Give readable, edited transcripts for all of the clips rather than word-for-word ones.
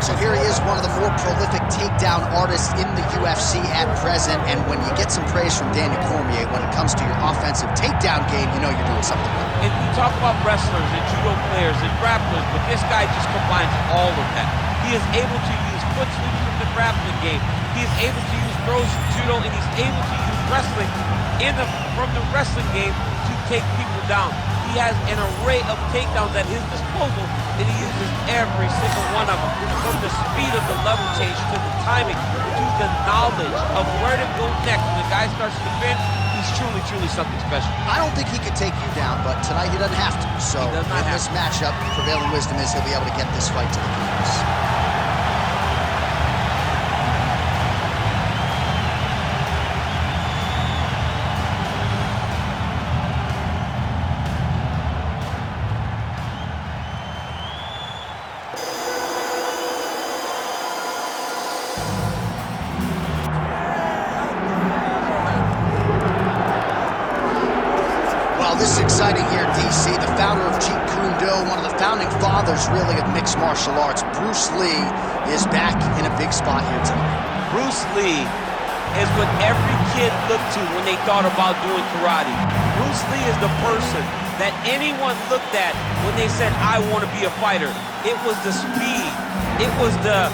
So here he is, one of the more prolific takedown artists in the UFC at present. And when you get some praise from Daniel Cormier, when it comes to your offensive takedown game, you know you're doing something right. And we talk about wrestlers and judo players and grapplers, but this guy just combines all of that. He is able to use foot sweeps from the grappling game. He is able to use throws from judo, and he's able to use wrestling from the wrestling game to take people down. He has an array of takedowns at his disposal, and he uses every single one of them. From the speed of the level change, to the timing, to the knowledge of where to go next when the guy starts to defend, he's truly, truly something special. I don't think he could take you down, but tonight he doesn't have to. So in this matchup, prevailing wisdom is he'll be able to get this fight to the canvas. This is exciting here in DC. The founder of Jeet Kune Do, one of the founding fathers, really, of mixed martial arts, Bruce Lee, is back in a big spot here tonight. Bruce Lee is what every kid looked to when they thought about doing karate. Bruce Lee is the person that anyone looked at when they said, I want to be a fighter. It was the speed. It was the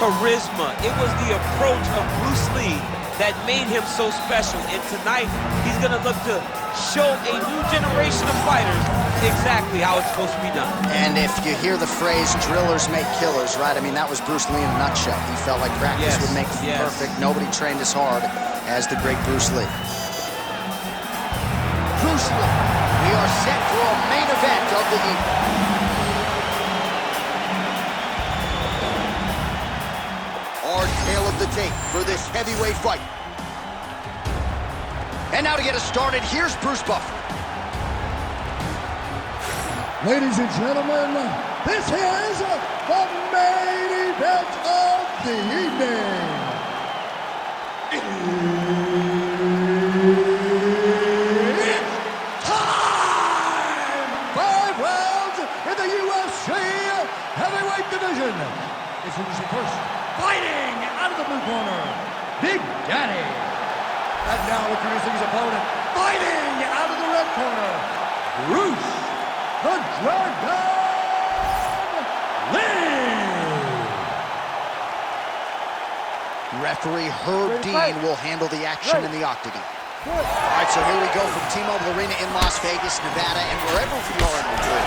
charisma. It was the approach of Bruce Lee that made him so special. And tonight, he's going to look to show a new generation of fighters exactly how it's supposed to be done. And if you hear the phrase, drillers make killers, right? I mean, that was Bruce Lee in a nutshell. He felt like practice would make perfect. Nobody trained as hard as the great Bruce Lee. Bruce Lee, we are set for a main event of the evening. Our tale of the tape for this heavyweight fight. And now to get us started, here's Bruce Buffer. Ladies and gentlemen, this is the main event of the evening. It's time! 5 rounds in the UFC heavyweight division. Introducing first, fighting out of the blue corner, Big Daddy. And now introducing his opponent, fighting out of the red corner, Bruce the Dragon Lee. Referee Herb Dean will handle the action in the octagon. All right, so here we go from T-Mobile Arena in Las Vegas, Nevada, and wherever we are in the world.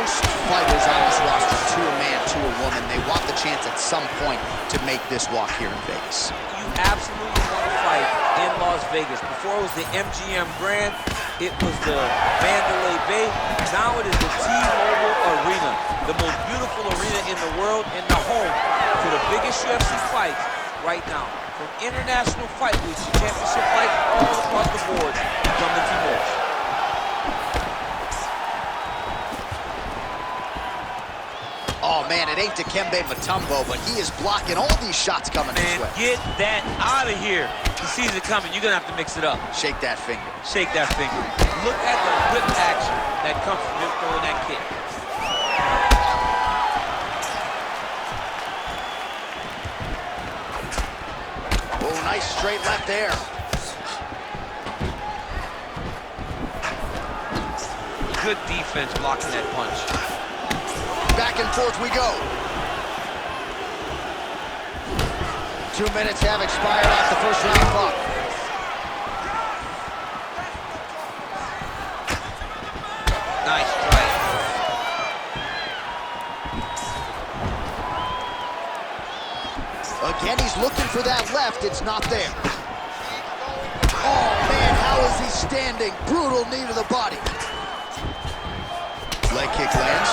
Most fighters on this roster, to a man, to a woman, they want the chance at some point to make this walk here in Vegas. You absolutely want to fight in Las Vegas. Before it was the MGM Grand, it was the Mandalay Bay. Now it is the T-Mobile Arena, the most beautiful arena in the world and the home to the biggest UFC fights right now. From international fight weeks to championship fights all across the board, come to T-Mobile. Oh, man, it ain't Dikembe Mutombo, but he is blocking all these shots coming his way. Get that out of here. He sees it coming. You're going to have to mix it up. Shake that finger. Shake that finger. Look at the whip action that comes from him throwing that kick. Oh, nice straight left there. Good defense blocking that punch. Back and forth we go. 2 minutes have expired off the first round clock. Nice strike. Again, he's looking for that left. It's not there. Oh, man, how is he standing? Brutal knee to the body. Leg kick lands.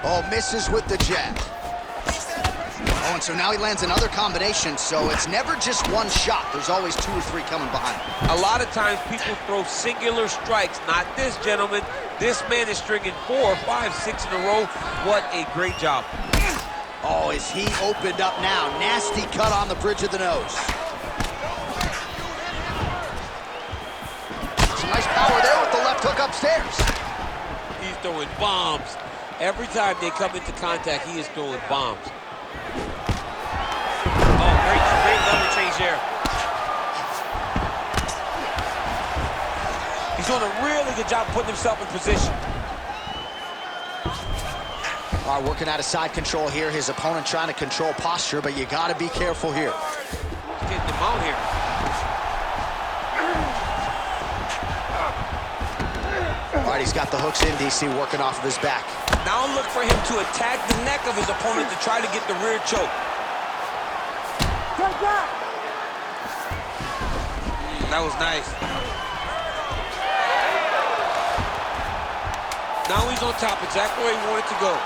Oh, misses with the jab. Oh, and so now he lands another combination, so it's never just one shot. There's always 2 or 3 coming behind him. A lot of times people throw singular strikes. Not this gentleman. This man is stringing 4, 5, 6 in a row. What a great job. Oh, is he opened up now? Nasty cut on the bridge of the nose. Some nice power there with the left hook upstairs. he's throwing bombs. Every time they come into contact, he is throwing bombs. Oh, great level change there. He's doing a really good job putting himself in position. All right, working out of side control here. His opponent trying to control posture, but you got to be careful here. He's getting him out here. All right, he's got the hooks in, DC, working off of his back. Now look for him to attack the neck of his opponent to try to get the rear choke. That was nice. Now he's on top, exactly where he wanted to go.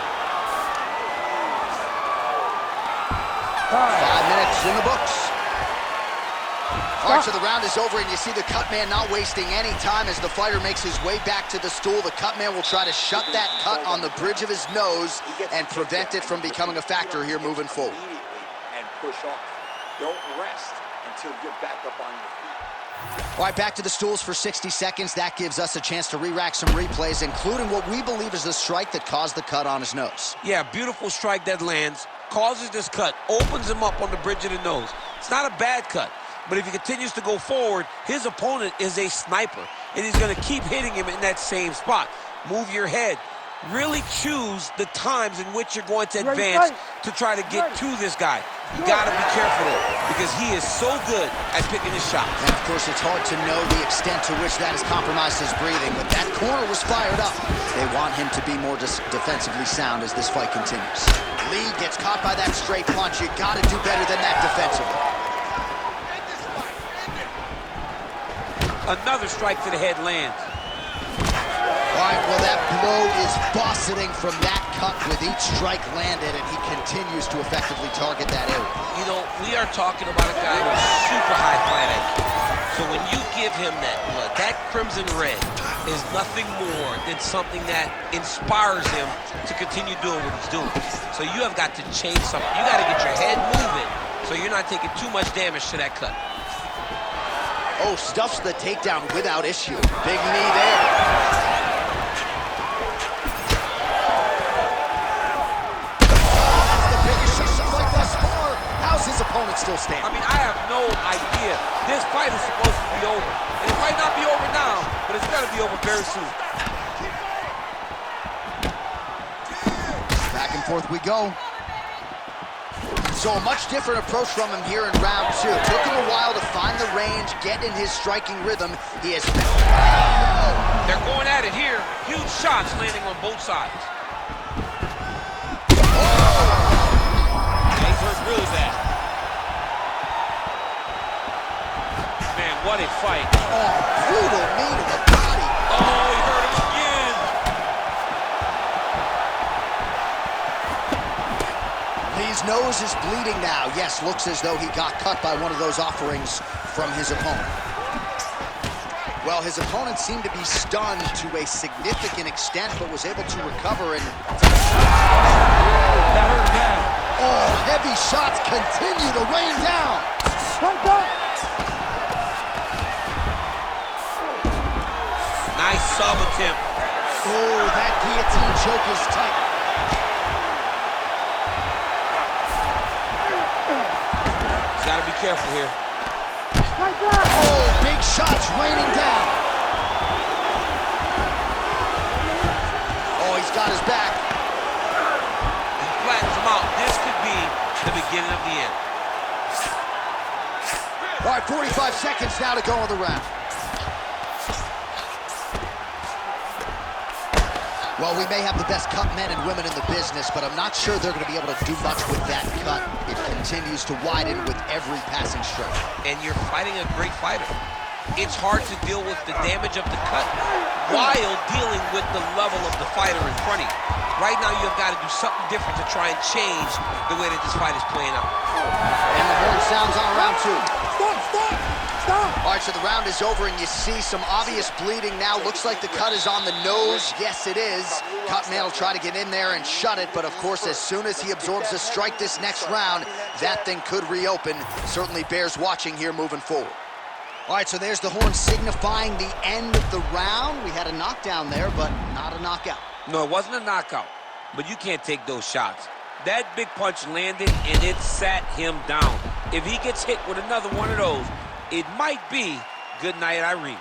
5 minutes in the books. All right, so the round is over, and you see the cut man not wasting any time as the fighter makes his way back to the stool. The cut man will try to shut that cut on the bridge of his nose and prevent it from becoming a factor here moving forward. And push off. Don't rest until you're back up on your feet. All right, back to the stools for 60 seconds. That gives us a chance to re-rack some replays, including what we believe is the strike that caused the cut on his nose. Yeah, beautiful strike that lands, causes this cut, opens him up on the bridge of the nose. It's not a bad cut. But if he continues to go forward, his opponent is a sniper, and he's going to keep hitting him in that same spot. Move your head. Really choose the times in which you're going to advance to try to get to this guy. You got to be careful, though, because he is so good at picking his shots. And, of course, it's hard to know the extent to which that has compromised his breathing, but that corner was fired up. They want him to be more defensively sound as this fight continues. Lee gets caught by that straight punch. You got to do better than that defensively. Another strike to the head lands. All right, well, that blow is bossing from that cut with each strike landed, and he continues to effectively target that area. You know, we are talking about a guy with super high fight IQ. So when you give him that blood, that crimson red is nothing more than something that inspires him to continue doing what he's doing. So you have got to change something. You got to get your head moving so you're not taking too much damage to that cut. Oh, stuffs the takedown without issue. Big knee there. That's the biggest shot like thus far. How's his opponent still standing? I mean, I have no idea. This fight is supposed to be over. And it might not be over now, but it's got to be over very soon. Back and forth we go. So a much different approach from him here in round two. Took him a while to find the range, get in his striking rhythm. He has been... They're going at it here. Huge shots landing on both sides. Yeah, he's hurt really bad. Man, what a fight. Oh, brutal knee to the body. Oh, he hurt him again. His nose is bleeding now. Yes, looks as though he got cut by one of those offerings from his opponent. Well, his opponent seemed to be stunned to a significant extent, but was able to recover and... That hurt bad. Oh, heavy shots continue to rain down. Nice sub attempt. Oh, that guillotine choke is tight. He's got to be careful here. Oh, big shots raining down. Oh, he's got his back. He flattens him out. This could be the beginning of the end. All right, 45 seconds now to go in the round. Well, we may have the best cut men and women in the business, but I'm not sure they're going to be able to do much with that cut. It continues to widen with every passing stroke. And you're fighting a great fighter. It's hard to deal with the damage of the cut while dealing with the level of the fighter in front of you. Right now, you've got to do something different to try and change the way that this fight is playing out. And the horn sounds on round two. Stop! All right, so the round is over, and you see some obvious bleeding now. Looks like the cut is on the nose. Yes, it is. Cutman will try to get in there and shut it, but of course, as soon as he absorbs a strike this next round, that thing could reopen. Certainly bears watching here moving forward. All right, so there's the horn signifying the end of the round. We had a knockdown there, but not a knockout. No, it wasn't a knockout, but you can't take those shots. That big punch landed, and it sat him down. If he gets hit with another one of those, it might be good night, Irene.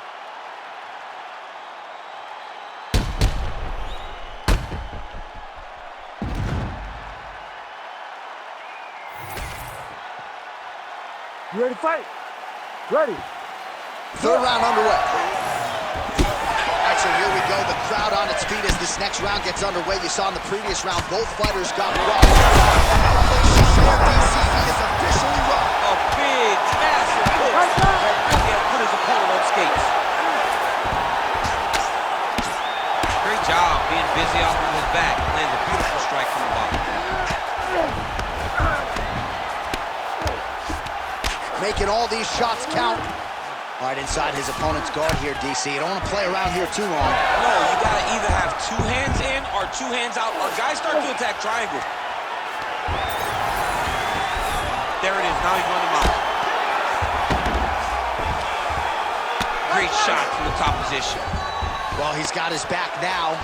You ready to fight? Ready. Third round underway. All right, so here we go. The crowd on its feet as this next round gets underway. You saw in the previous round, both fighters got rocked. DC is officially rocked. A big, massive push. He had put his opponent on skates. Great job being busy off of his back. Lands a beautiful strike from the bottom. Making all these shots count. All right, inside his opponent's guard here, DC. You don't want to play around here too long. No, you got to either have two hands in or two hands out, or guys start to attack triangle. There it is. Now he's running him out. Great shot from the top position. Well, he's got his back now.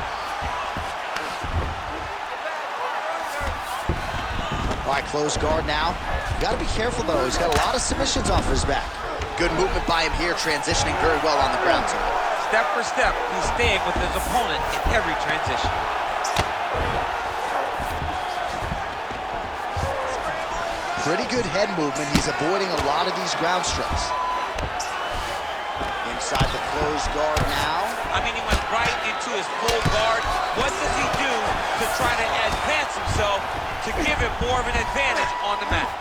All right, close guard now. You got to be careful, though. He's got a lot of submissions off his back. Good movement by him here, transitioning very well on the ground tonight. Step for step, he's staying with his opponent in every transition. Pretty good head movement. He's avoiding a lot of these ground strikes. Inside the closed guard now. I mean, he went right into his full guard. What does he do to try to advance himself to give him more of an advantage on the mat?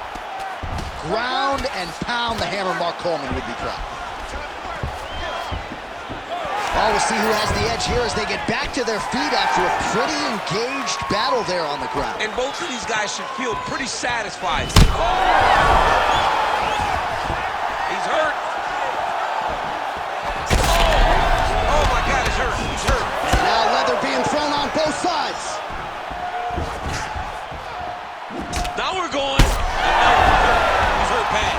Ground and pound the hammer. Mark Coleman would be proud. Oh, we'll see who has the edge here as they get back to their feet after a pretty engaged battle there on the ground. And both of these guys should feel pretty satisfied. He's hurt. Oh my God, he's hurt. He's hurt. And now leather being thrown on both sides. Now we're going. He's hurt bad.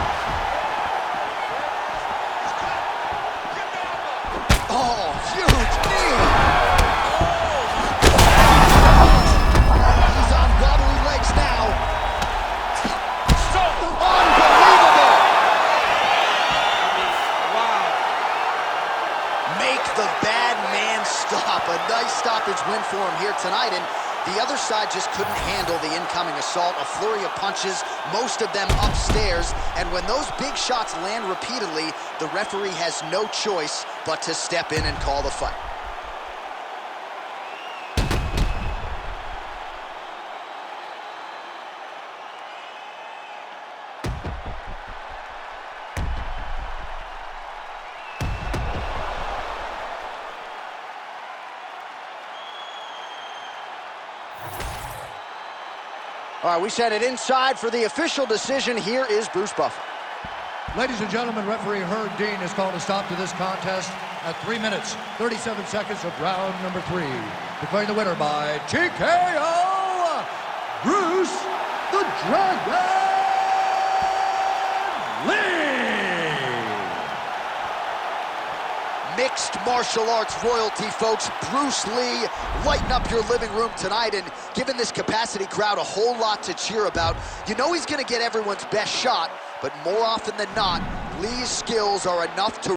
Oh, huge knee. He's on wobbly legs now. So Unbelievable. wow. Make the bad man stop. A nice stoppage win for him here tonight. And the other side just couldn't handle the incoming assault. A flurry of punches, most of them upstairs. And when those big shots land repeatedly, the referee has no choice but to step in and call the fight. All right, we sent it inside for the official decision. Here is Bruce Buffer. Ladies and gentlemen, referee Herb Dean has called a stop to this contest at 3 minutes, 37 seconds of round number 3. Declaring the winner by TKO, Bruce the Dragon Lee. Mixed martial arts royalty, folks. Bruce Lee, lighten up your living room tonight, and giving this capacity crowd a whole lot to cheer about. You know he's going to get everyone's best shot, but more often than not, Lee's skills are enough to